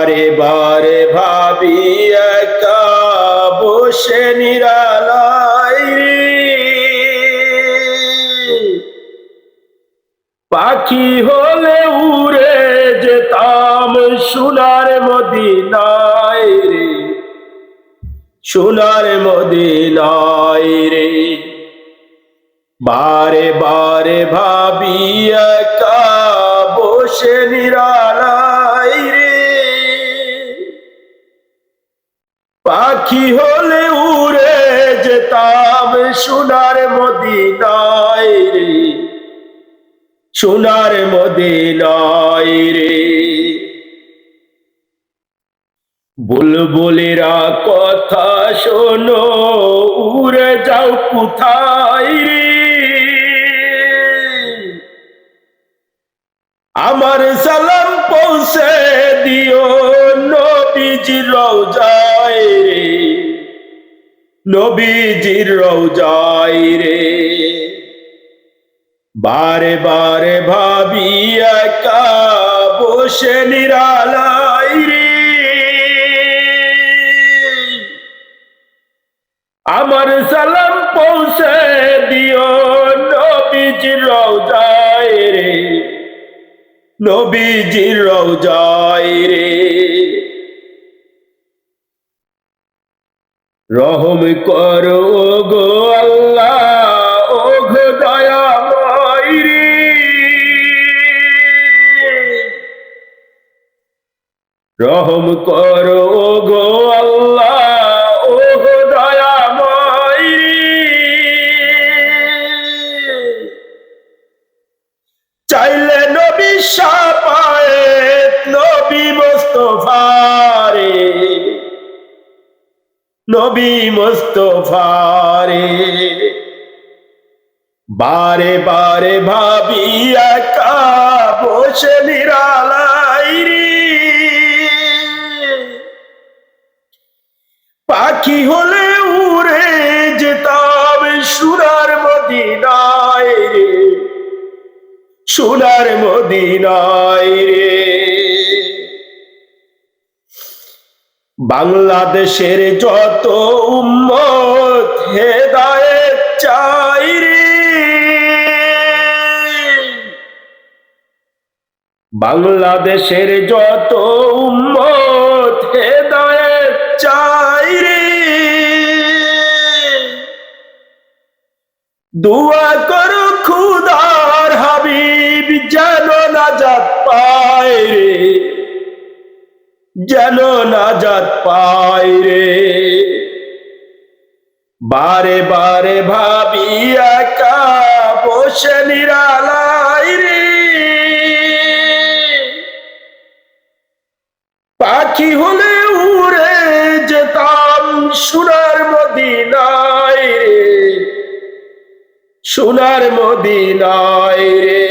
বারে বারে ভাবি একা বসে নিরালায় রে, পাখি হলে উড়ে যেতাম সোনার মদিনায় রে, সোনার মদিনায় রে। বারে বারে ভাবি একা বসে নিরালায় রে, পাখি হলে উড়ে যেতাম সোনার মদিনায় রে, সোনার মদিনায় রে। বুলবুলেরা কথা শোনো, উড়ে যাও কোথায় রে, আমার সালাম পৌঁছে দিও নবীজির রওজায় রে, নবীজির রওজায় রে। বারে বারে ভাবি একা বসে নিরালায় রে, আমার সালাম পৌঁছে দিও নবীজির রওজায় রে, নবীজির রওজায় রে। রহম করো গো আল্লাহ, ও গো দয়াময় রে, রহম করো গো আল্লাহ, ও গো দয়াময় রে। চাইলে নবী শাফায়েত নবী মুস্তাফা রে, নবী মুস্তাফা রে। বারে বারে ভাবি একা বসে নিরালায় রে, পাখি হলে উড়ে যেতাম সোনার মদিনায় রে, সোনার মদিনায় রে। বাংলাদেশের যত উম্মত হেদায়েত চাই রে, বাংলাদেশের যত উম্মত হেদায়েত চাই রে। দুয়া করো খুদার হাবিব যেন নাজাত পায় রে, যেন নাজাত পায় রে। বারে বারে ভাবি একা বসে নিরালায় রে, পাখি হলে উড়ে যেতাম সোনার মদিনায় রে, সোনার মদিনায় রে।